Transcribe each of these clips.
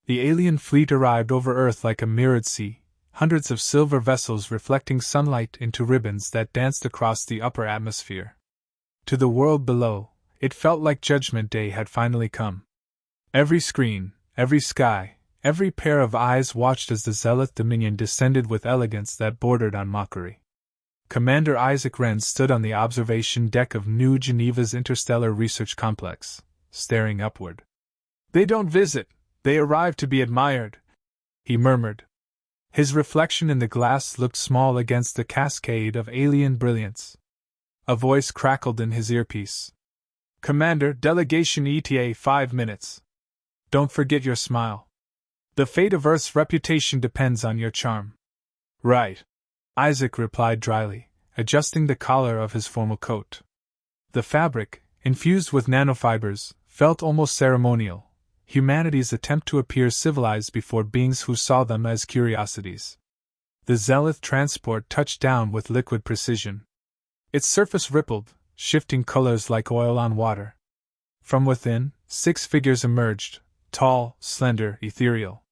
The alien fleet arrived over Earth like a mirrored sea, hundreds of silver vessels reflecting sunlight into ribbons that danced across the upper atmosphere. To the world below, it felt like Judgment Day had finally come. Every screen, every sky, every pair of eyes watched as the Zealth Dominion descended with elegance that bordered on mockery. Commander Isaac Wren stood on the observation deck of New Geneva's Interstellar Research Complex, staring upward. "They don't visit, they arrive to be admired," he murmured. His reflection in the glass looked small against the cascade of alien brilliance. A voice crackled in his earpiece. "Commander, delegation ETA 5 minutes. Don't forget your smile. The fate of Earth's reputation depends on your charm." "Right," Isaac replied dryly, adjusting the collar of his formal coat. The fabric, infused with nanofibers, felt almost ceremonial, humanity's attempt to appear civilized before beings who saw them as curiosities. The Zealth transport touched down with liquid precision. Its surface rippled, shifting colors like oil on water. From within, 6 figures emerged, tall, slender, ethereal.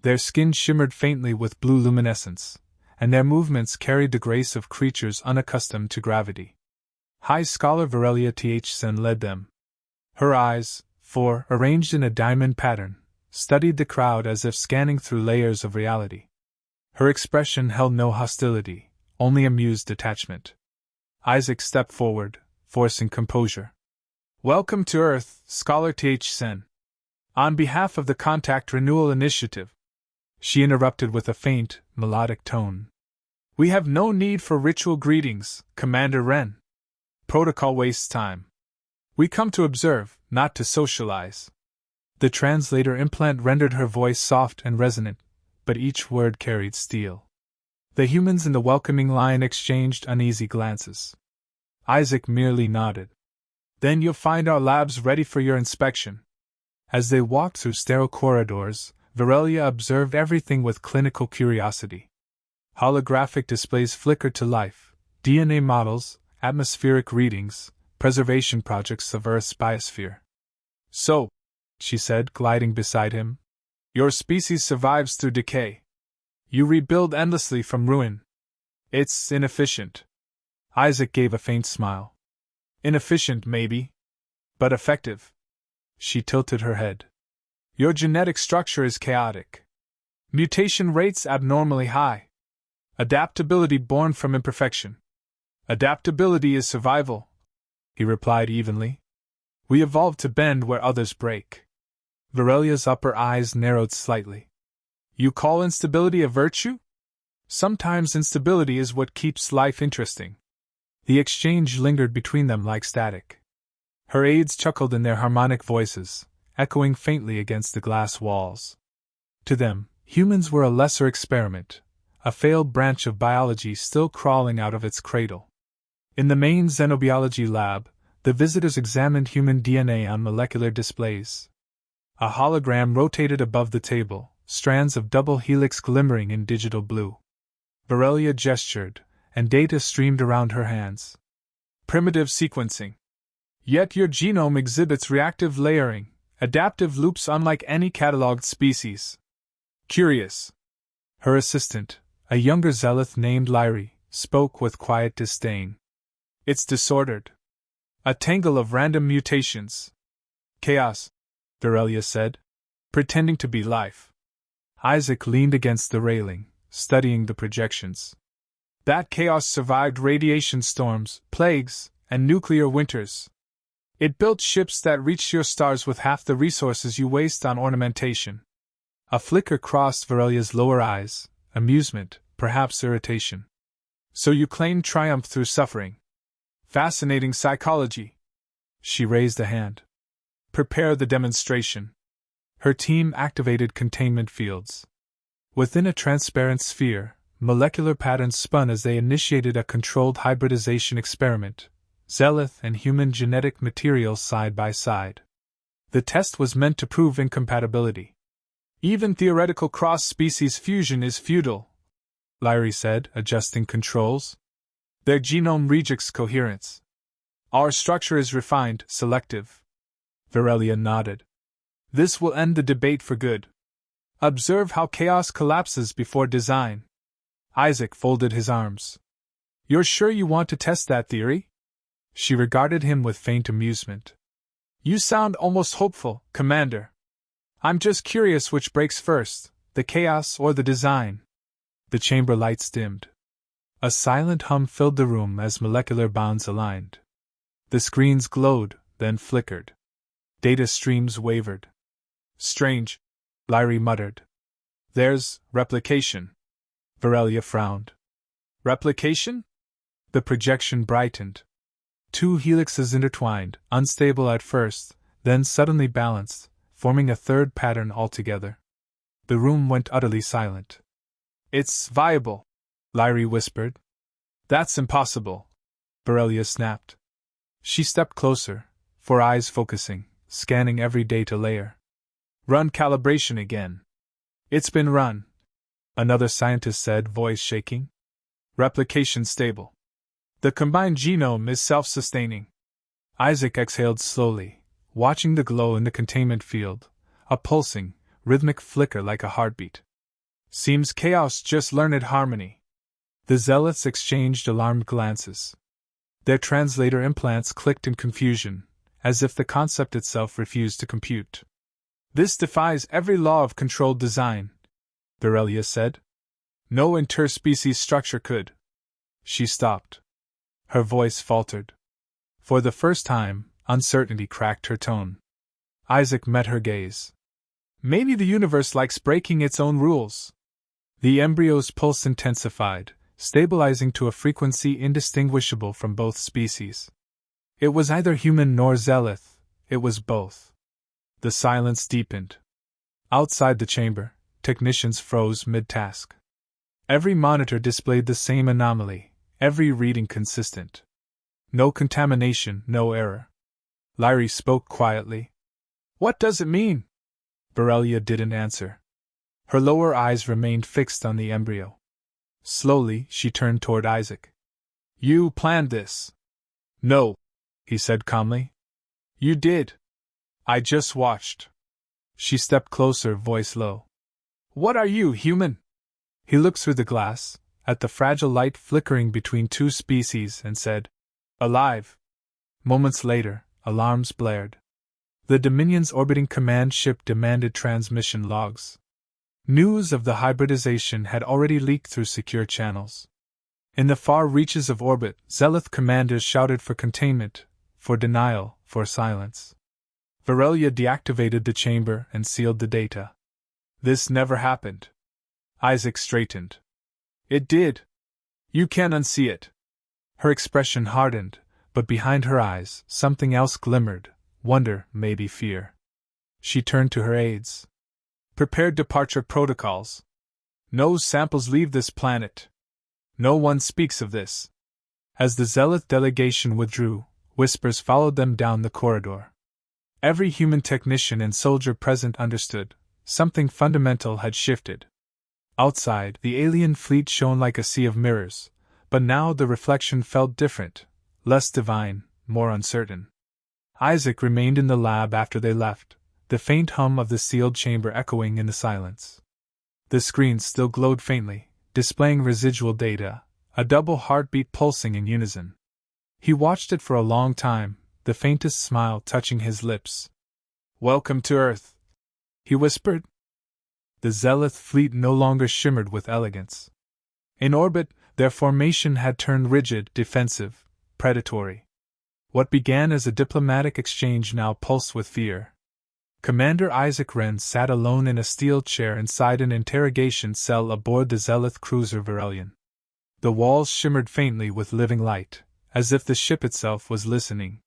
Their skin shimmered faintly with blue luminescence, and their movements carried the grace of creatures unaccustomed to gravity. High Scholar Virelia Thsen led them. Her eyes, 4, arranged in a diamond pattern, studied the crowd as if scanning through layers of reality. Her expression held no hostility, only amused detachment. Isaac stepped forward, forcing composure. "Welcome to Earth, Scholar Thsen. On behalf of the Contact Renewal Initiative," she interrupted with a faint, melodic tone. "We have no need for ritual greetings, Commander Wren. Protocol wastes time. We come to observe, not to socialize." The translator implant rendered her voice soft and resonant, but each word carried steel. The humans in the welcoming line exchanged uneasy glances. Isaac merely nodded. "Then you'll find our labs ready for your inspection." As they walked through sterile corridors, Virelia observed everything with clinical curiosity. Holographic displays flickered to life, DNA models, atmospheric readings, preservation projects of Earth's biosphere. "So," she said, gliding beside him, "your species survives through decay. You rebuild endlessly from ruin. It's inefficient." Isaac gave a faint smile. "Inefficient, maybe. But effective." She tilted her head. "Your genetic structure is chaotic. Mutation rates abnormally high. Adaptability born from imperfection. Adaptability is survival," he replied evenly. "We evolved to bend where others break." Virelia's upper eyes narrowed slightly. "You call instability a virtue? Sometimes instability is what keeps life interesting." The exchange lingered between them like static. Her aides chuckled in their harmonic voices, echoing faintly against the glass walls. To them, humans were a lesser experiment, a failed branch of biology still crawling out of its cradle. In the main xenobiology lab, the visitors examined human DNA on molecular displays. A hologram rotated above the table, strands of double helix glimmering in digital blue. Virelia gestured, and data streamed around her hands. "Primitive sequencing. Yet your genome exhibits reactive layering, adaptive loops unlike any catalogued species. Curious." Her assistant, a younger zealot named Lyrie, spoke with quiet disdain. "It's disordered. A tangle of random mutations. Chaos," Virelia said, "pretending to be life." Isaac leaned against the railing, studying the projections. "That chaos survived radiation storms, plagues, and nuclear winters. It built ships that reached your stars with half the resources you waste on ornamentation." A flicker crossed Virelia's lower eyes, amusement, perhaps irritation. "So you claim triumph through suffering. Fascinating psychology." She raised a hand. "Prepare the demonstration." Her team activated containment fields. Within a transparent sphere, molecular patterns spun as they initiated a controlled hybridization experiment, zealot and human genetic materials side by side. The test was meant to prove incompatibility. "Even theoretical cross-species fusion is futile," Lyrie said, adjusting controls. "Their genome rejects coherence. Our structure is refined, selective." Virelia nodded. "This will end the debate for good. Observe how chaos collapses before design. Isaac folded his arms. You're sure you want to test that theory? She regarded him with faint amusement. You sound almost hopeful, Commander. I'm just curious which breaks first, the chaos or the design. The chamber lights dimmed. A silent hum filled the room as molecular bonds aligned. The screens glowed, then flickered. Data streams wavered. Strange, Lyrie muttered. There's replication. Varelia frowned. Replication? The projection brightened. Two helixes intertwined, unstable at first, then suddenly balanced, forming a third pattern altogether. The room went utterly silent. It's viable, Lyrie whispered. That's impossible, Varelia snapped. She stepped closer, four eyes focusing, scanning every data layer. Run calibration again. It's been run, another scientist said, voice shaking. Replication stable. The combined genome is self-sustaining. Isaac exhaled slowly, watching the glow in the containment field, a pulsing, rhythmic flicker like a heartbeat. Seems chaos just learned harmony. The zealots exchanged alarmed glances. Their translator implants clicked in confusion, as if the concept itself refused to compute. This defies every law of controlled design, Varelia said. No interspecies structure could. She stopped. Her voice faltered. For the first time, uncertainty cracked her tone. Isaac met her gaze. Maybe the universe likes breaking its own rules. The embryo's pulse intensified, stabilizing to a frequency indistinguishable from both species. It was neither human nor zealot, it was both. The silence deepened. Outside the chamber, technicians froze mid-task. Every monitor displayed the same anomaly, every reading consistent. No contamination, no error. Lyrie spoke quietly. What does it mean? Varelia didn't answer. Her lower eyes remained fixed on the embryo. Slowly, she turned toward Isaac. You planned this? No, he said calmly. You did. I just watched. She stepped closer, voice low. What are you, human? He looked through the glass, at the fragile light flickering between two species, and said, Alive. Moments later, alarms blared. The Dominion's orbiting command ship demanded transmission logs. News of the hybridization had already leaked through secure channels. In the far reaches of orbit, Zealoth commanders shouted for containment, for denial, for silence. Varelia deactivated the chamber and sealed the data. This never happened. Isaac straightened. It did. You can't unsee it. Her expression hardened, but behind her eyes, something else glimmered, wonder, maybe fear. She turned to her aides. Prepare departure protocols. No samples leave this planet. No one speaks of this. As the Zealot delegation withdrew, whispers followed them down the corridor. Every human technician and soldier present understood, something fundamental had shifted. Outside, the alien fleet shone like a sea of mirrors, but now the reflection felt different, less divine, more uncertain. Isaac remained in the lab after they left, the faint hum of the sealed chamber echoing in the silence. The screen still glowed faintly, displaying residual data, a double heartbeat pulsing in unison. He watched it for a long time, the faintest smile touching his lips. Welcome to Earth, he whispered. The Zealot fleet no longer shimmered with elegance. In orbit, their formation had turned rigid, defensive, predatory. What began as a diplomatic exchange now pulsed with fear. Commander Isaac Wren sat alone in a steel chair inside an interrogation cell aboard the Zealot cruiser Varelian. The walls shimmered faintly with living light, as if the ship itself was listening.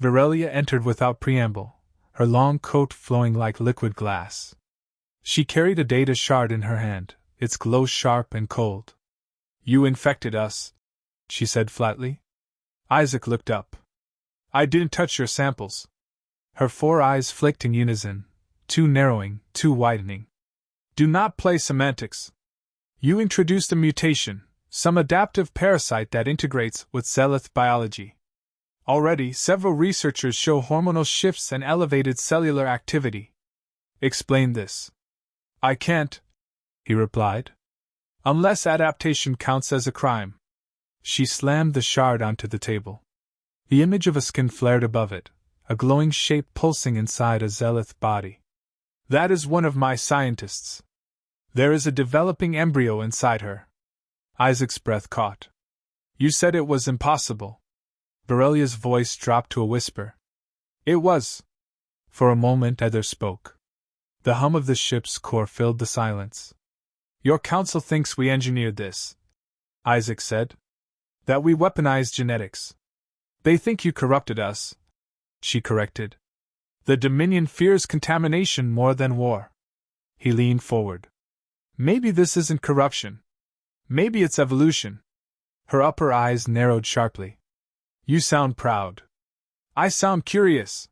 Varelia entered without preamble, her long coat flowing like liquid glass. She carried a data shard in her hand, its glow sharp and cold. You infected us, she said flatly. Isaac looked up. I didn't touch your samples. Her four eyes flicked in unison, too narrowing, too widening. Do not play semantics. You introduced a mutation, some adaptive parasite that integrates with Zealoth biology. Already, several researchers show hormonal shifts and elevated cellular activity. Explain this. I can't, he replied. Unless adaptation counts as a crime. She slammed the shard onto the table. The image of a skin flared above it, a glowing shape pulsing inside a Zelith body. That is one of my scientists. There is a developing embryo inside her. Isaac's breath caught. You said it was impossible. Borrelia's voice dropped to a whisper. It was. For a moment Heather spoke. The hum of the ship's core filled the silence. Your council thinks we engineered this, Isaac said. That we weaponized genetics. They think you corrupted us, she corrected. The Dominion fears contamination more than war. He leaned forward. Maybe this isn't corruption. Maybe it's evolution. Her upper eyes narrowed sharply. You sound proud. I sound curious.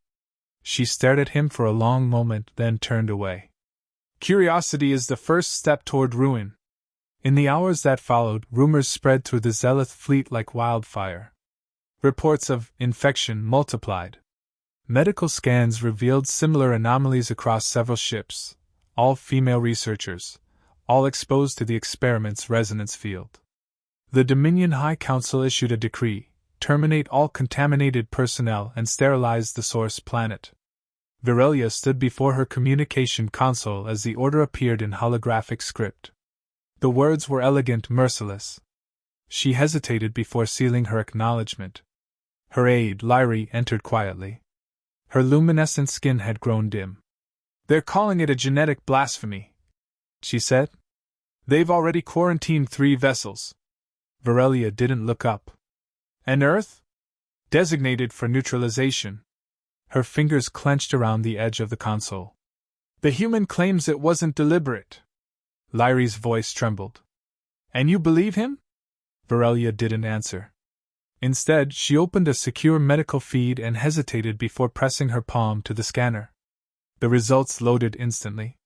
She stared at him for a long moment, then turned away. Curiosity is the first step toward ruin. In the hours that followed, rumors spread through the Zelith fleet like wildfire. Reports of infection multiplied. Medical scans revealed similar anomalies across several ships, all female researchers, all exposed to the experiment's resonance field. The Dominion High Council issued a decree: terminate all contaminated personnel and sterilize the source planet. Virelia stood before her communication console as the order appeared in holographic script. The words were elegant, merciless. She hesitated before sealing her acknowledgement. Her aide, Lyrie, entered quietly. Her luminescent skin had grown dim. They're calling it a genetic blasphemy, she said. They've already quarantined 3 vessels. Virelia didn't look up. An Earth? Designated for neutralization. Her fingers clenched around the edge of the console. The human claims it wasn't deliberate. Lyrie's voice trembled. And you believe him? Virelia didn't answer. Instead, she opened a secure medical feed and hesitated before pressing her palm to the scanner. The results loaded instantly.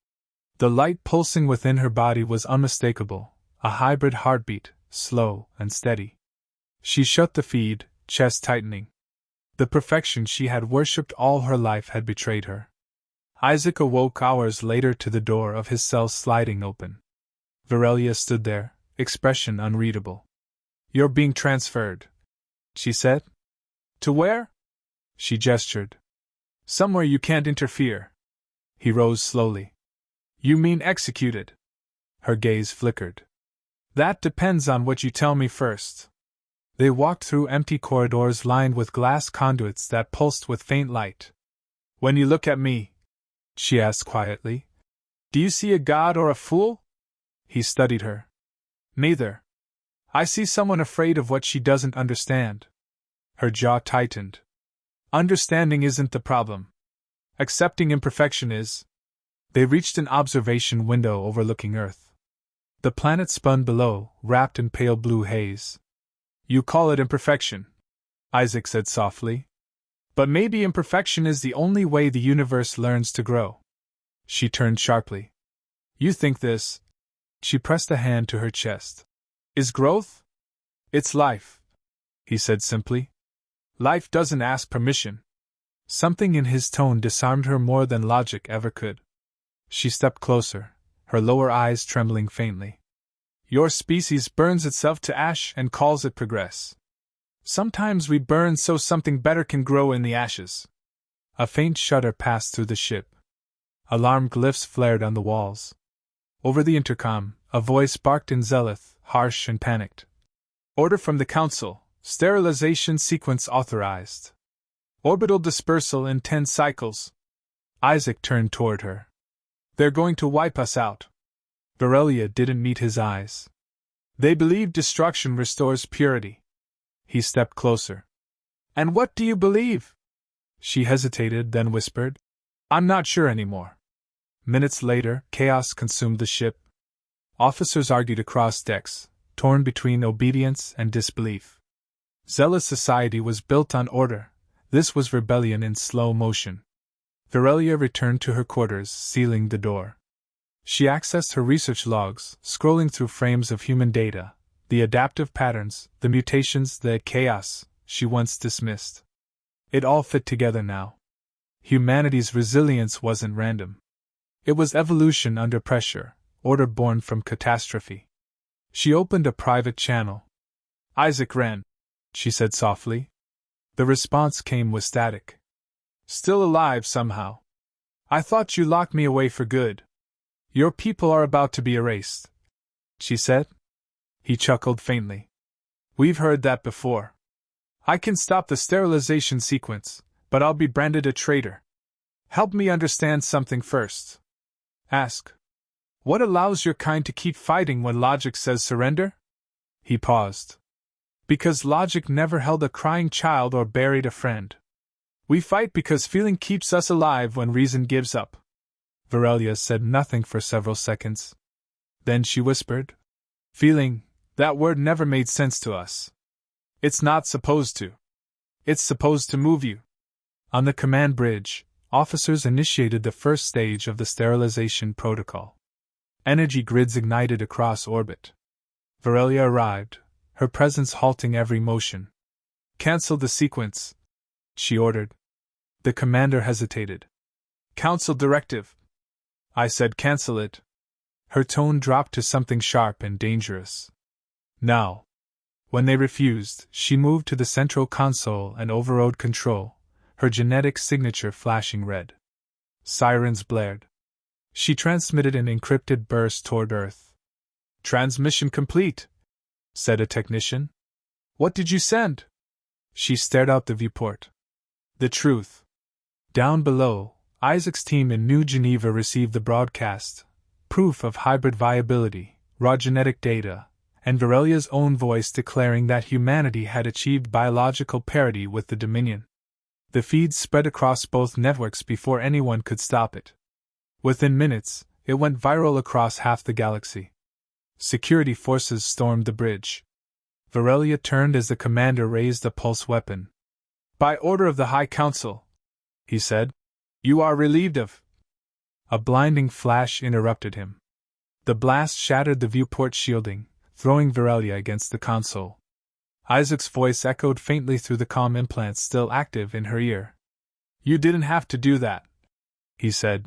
The light pulsing within her body was unmistakable, a hybrid heartbeat, slow and steady. She shut the feed, chest tightening. The perfection she had worshipped all her life had betrayed her. Isaac awoke hours later to the door of his cell sliding open. Virelia stood there, expression unreadable. You're being transferred, she said. To where? She gestured. Somewhere you can't interfere. He rose slowly. You mean executed? Her gaze flickered. That depends on what you tell me first. They walked through empty corridors lined with glass conduits that pulsed with faint light. When you look at me, she asked quietly, do you see a god or a fool? He studied her. Neither. I see someone afraid of what she doesn't understand. Her jaw tightened. Understanding isn't the problem. Accepting imperfection is. They reached an observation window overlooking Earth. The planet spun below, wrapped in pale blue haze. You call it imperfection, Isaac said softly. But maybe imperfection is the only way the universe learns to grow. She turned sharply. You think this? She pressed a hand to her chest. Is growth? It's life, he said simply. Life doesn't ask permission. Something in his tone disarmed her more than logic ever could. She stepped closer, her lower eyes trembling faintly. Your species burns itself to ash and calls it progress. Sometimes we burn so something better can grow in the ashes. A faint shudder passed through the ship. Alarm glyphs flared on the walls. Over the intercom, a voice barked in Zelith, harsh and panicked. Order from the Council, sterilization sequence authorized. Orbital dispersal in 10 cycles. Isaac turned toward her. They're going to wipe us out. Virelia didn't meet his eyes. They believe destruction restores purity. He stepped closer. And what do you believe? She hesitated, then whispered. I'm not sure anymore. Minutes later, chaos consumed the ship. Officers argued across decks, torn between obedience and disbelief. Zealous society was built on order. This was rebellion in slow motion. Virelia returned to her quarters, sealing the door. She accessed her research logs, scrolling through frames of human data, the adaptive patterns, the mutations, the chaos she once dismissed. It all fit together now. Humanity's resilience wasn't random. It was evolution under pressure, order born from catastrophe. She opened a private channel. Isaac Wren, she said softly. The response came with static. Still alive somehow. I thought you locked me away for good. Your people are about to be erased, she said. He chuckled faintly. We've heard that before. I can stop the sterilization sequence, but I'll be branded a traitor. Help me understand something first. Ask. What allows your kind to keep fighting when logic says surrender? He paused. Because logic never held a crying child or buried a friend. We fight because feeling keeps us alive when reason gives up. Varelia said nothing for several seconds. Then she whispered. Feeling, that word never made sense to us. It's not supposed to. It's supposed to move you. On the command bridge, officers initiated the first stage of the sterilization protocol. Energy grids ignited across orbit. Varelia arrived, her presence halting every motion. Cancel the sequence, she ordered. The commander hesitated. Council directive. I said cancel it. Her tone dropped to something sharp and dangerous. Now. When they refused, she moved to the central console and overrode control, her genetic signature flashing red. Sirens blared. She transmitted an encrypted burst toward Earth. Transmission complete, said a technician. What did you send? She stared out the viewport. The truth. Down below, Isaac's team in New Geneva received the broadcast, proof of hybrid viability, raw genetic data, and Varelia's own voice declaring that humanity had achieved biological parity with the Dominion. The feeds spread across both networks before anyone could stop it. Within minutes, it went viral across half the galaxy. Security forces stormed the bridge. Varelia turned as the commander raised a pulse weapon. By order of the High Council, he said, you are relieved of. A blinding flash interrupted him. The blast shattered the viewport shielding, throwing Varelia against the console. Isaac's voice echoed faintly through the comm implants still active in her ear. You didn't have to do that, he said.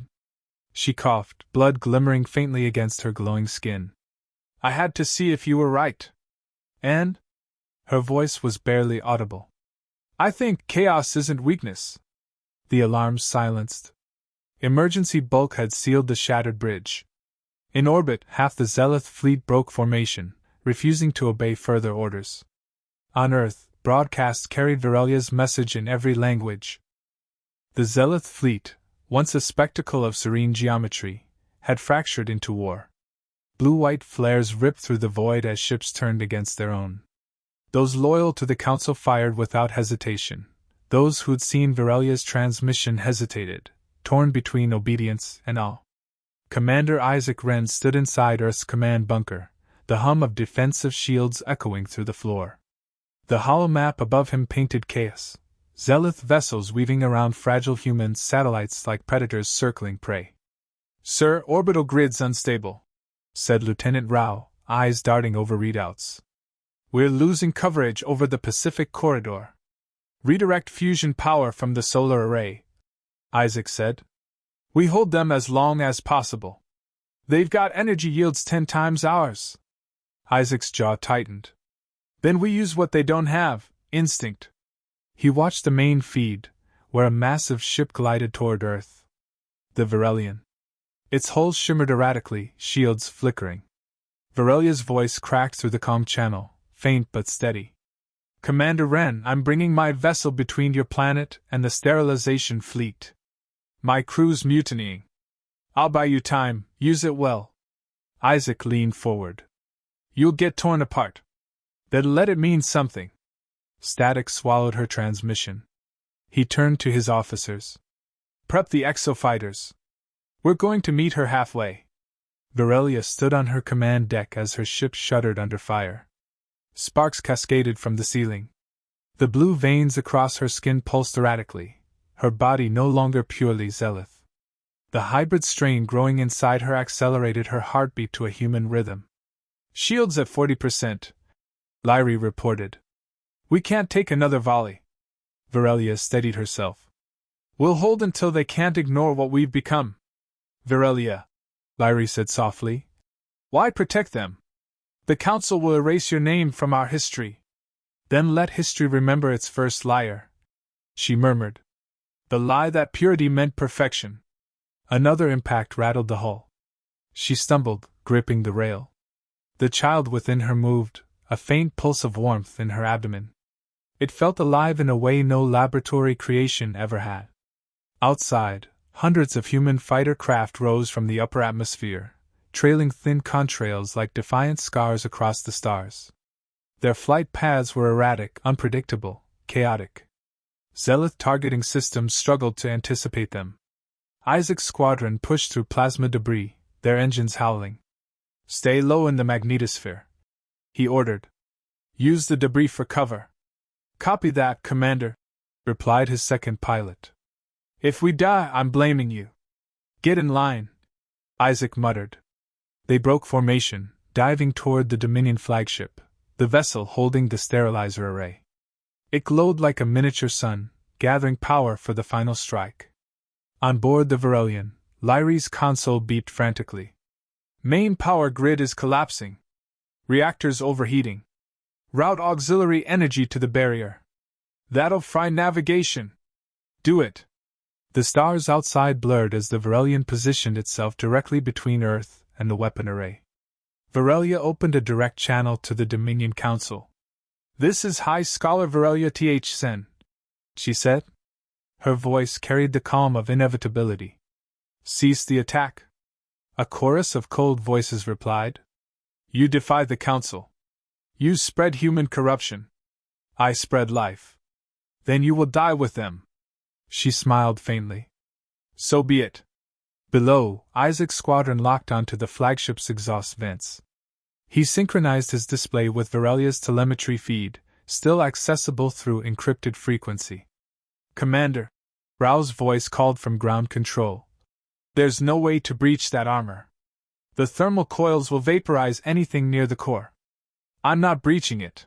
She coughed, blood glimmering faintly against her glowing skin. I had to see if you were right. And? Her voice was barely audible. I think chaos isn't weakness. The alarms silenced. Emergency bulkhead sealed the shattered bridge. In orbit, half the Zealoth fleet broke formation, refusing to obey further orders. On Earth, broadcasts carried Varelia's message in every language. The Zealoth fleet, once a spectacle of serene geometry, had fractured into war. Blue-white flares ripped through the void as ships turned against their own. Those loyal to the Council fired without hesitation. Those who'd seen Varelia's transmission hesitated, torn between obedience and awe. Commander Isaac Wren stood inside Earth's command bunker, the hum of defensive shields echoing through the floor. The hollow map above him painted chaos, Zealoth vessels weaving around fragile human satellites like predators circling prey. Sir, orbital grid's unstable, said Lieutenant Rao, eyes darting over readouts. We're losing coverage over the Pacific Corridor. Redirect fusion power from the solar array, Isaac said. We hold them as long as possible. They've got energy yields 10 times ours. Isaac's jaw tightened. Then we use what they don't have, instinct. He watched the main feed, where a massive ship glided toward Earth. The Varelian. Its hull shimmered erratically, shields flickering. Varelia's voice cracked through the comm channel, faint but steady. Commander Wren, I'm bringing my vessel between your planet and the sterilization fleet. My crew's mutinying. I'll buy you time, use it well. Isaac leaned forward. You'll get torn apart. Then let it mean something. Static swallowed her transmission. He turned to his officers. Prep the exofighters. We're going to meet her halfway. Varelia stood on her command deck as her ship shuddered under fire. Sparks cascaded from the ceiling. The blue veins across her skin pulsed erratically, her body no longer purely Zealoth. The hybrid strain growing inside her accelerated her heartbeat to a human rhythm. Shields at 40%, Lyrie reported. We can't take another volley. Varelia steadied herself. We'll hold until they can't ignore what we've become. Virelia, Lyri said softly. Why protect them? The Council will erase your name from our history. Then let history remember its first liar, she murmured. The lie that purity meant perfection. Another impact rattled the hull. She stumbled, gripping the rail. The child within her moved, a faint pulse of warmth in her abdomen. It felt alive in a way no laboratory creation ever had. Outside, hundreds of human fighter craft rose from the upper atmosphere, trailing thin contrails like defiant scars across the stars. Their flight paths were erratic, unpredictable, chaotic. Zealot targeting systems struggled to anticipate them. Isaac's squadron pushed through plasma debris, their engines howling. Stay low in the magnetosphere, he ordered. Use the debris for cover. Copy that, Commander, replied his second pilot. If we die, I'm blaming you. Get in line, Isaac muttered. They broke formation, diving toward the Dominion flagship, the vessel holding the sterilizer array. It glowed like a miniature sun, gathering power for the final strike. On board the Virelian, Lyri's console beeped frantically. Main power grid is collapsing. Reactors overheating. Route auxiliary energy to the barrier. That'll fry navigation. Do it. The stars outside blurred as the Virelian positioned itself directly between Earth and the weapon array. Virelia opened a direct channel to the Dominion Council. This is High Scholar Virelia Th Sen, she said. Her voice carried the calm of inevitability. Cease the attack. A chorus of cold voices replied. You defy the Council. You spread human corruption. I spread life. Then you will die with them. She smiled faintly. So be it. Below, Isaac's squadron locked onto the flagship's exhaust vents. He synchronized his display with Virelia's telemetry feed, still accessible through encrypted frequency. Commander, Rao's voice called from ground control. There's no way to breach that armor. The thermal coils will vaporize anything near the core. I'm not breaching it.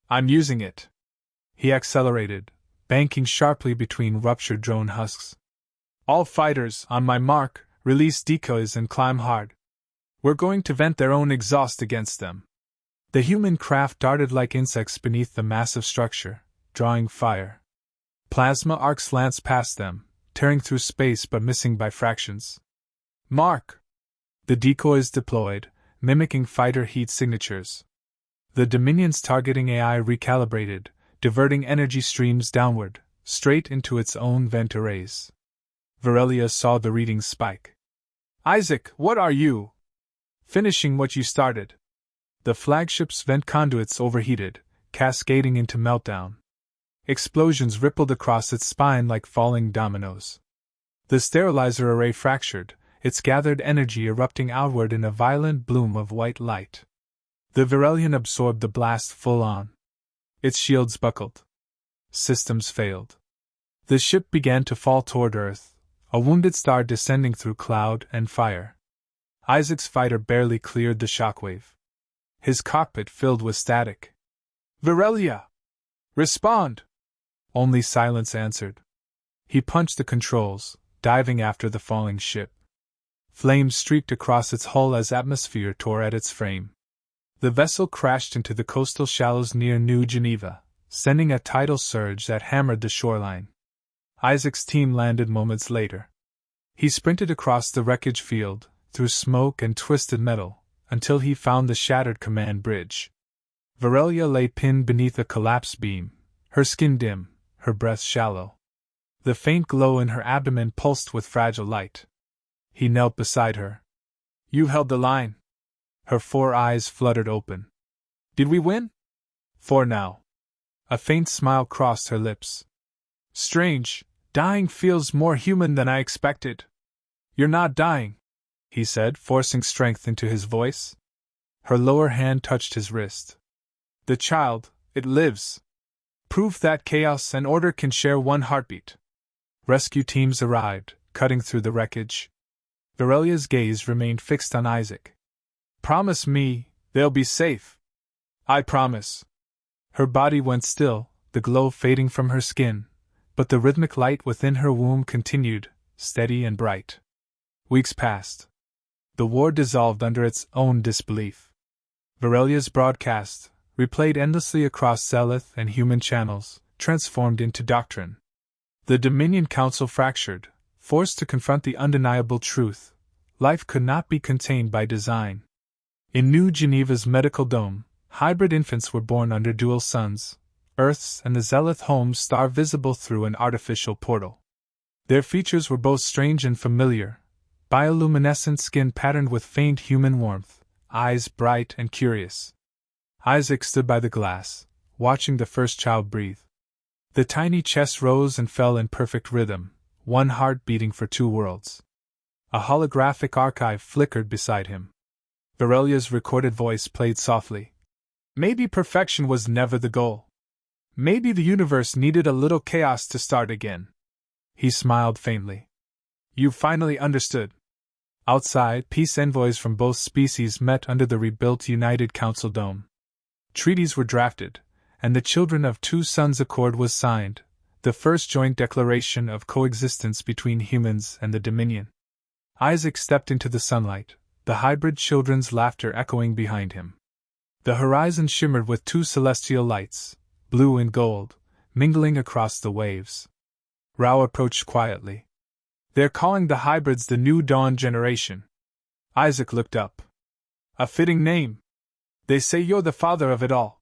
I'm using it. He accelerated, banking sharply between ruptured drone husks. All fighters, on my mark, release decoys and climb hard. We're going to vent their own exhaust against them. The human craft darted like insects beneath the massive structure, drawing fire. Plasma arcs lanced past them, tearing through space but missing by fractions. Mark! The decoys deployed, mimicking fighter heat signatures. The Dominion's targeting AI recalibrated, diverting energy streams downward, straight into its own vent arrays. Virelia saw the readings spike. Isaac, what are you? Finishing what you started. The flagship's vent conduits overheated, cascading into meltdown. Explosions rippled across its spine like falling dominoes. The sterilizer array fractured, its gathered energy erupting outward in a violent bloom of white light. The Virelian absorbed the blast full on. Its shields buckled. Systems failed. The ship began to fall toward Earth, a wounded star descending through cloud and fire. Isaac's fighter barely cleared the shockwave. His cockpit filled with static. Virelia! Respond! Only silence answered. He punched the controls, diving after the falling ship. Flames streaked across its hull as atmosphere tore at its frame. The vessel crashed into the coastal shallows near New Geneva, sending a tidal surge that hammered the shoreline. Isaac's team landed moments later. He sprinted across the wreckage field, through smoke and twisted metal, until he found the shattered command bridge. Virelia lay pinned beneath a collapsed beam, her skin dim, her breath shallow. The faint glow in her abdomen pulsed with fragile light. He knelt beside her. You held the line. Her 4 eyes fluttered open. Did we win? For now. A faint smile crossed her lips. Strange, dying feels more human than I expected. You're not dying, he said, forcing strength into his voice. Her lower hand touched his wrist. The child, it lives. Proof that chaos and order can share one heartbeat. Rescue teams arrived, cutting through the wreckage. Virelia's gaze remained fixed on Isaac. Promise me, they'll be safe. I promise. Her body went still, the glow fading from her skin, but the rhythmic light within her womb continued, steady and bright. Weeks passed. The war dissolved under its own disbelief. Varelia's broadcast, replayed endlessly across Zelith and human channels, transformed into doctrine. The Dominion Council fractured, forced to confront the undeniable truth: life could not be contained by design. In New Geneva's medical dome, hybrid infants were born under dual suns, Earth's and the Zelith home's star visible through an artificial portal. Their features were both strange and familiar: bioluminescent skin patterned with faint human warmth, eyes bright and curious. Isaac stood by the glass, watching the first child breathe. The tiny chest rose and fell in perfect rhythm, one heart beating for two worlds. A holographic archive flickered beside him. Varelia's recorded voice played softly. Maybe perfection was never the goal. Maybe the universe needed a little chaos to start again. He smiled faintly. You finally understood. Outside, peace envoys from both species met under the rebuilt United Council dome. Treaties were drafted, and the Children of Two Suns Accord was signed, the first joint declaration of coexistence between humans and the Dominion. Isaac stepped into the sunlight, the hybrid children's laughter echoing behind him. The horizon shimmered with two celestial lights, blue and gold, mingling across the waves. Rao approached quietly. They're calling the hybrids the New Dawn generation. Isaac looked up. A fitting name. They say you're the father of it all.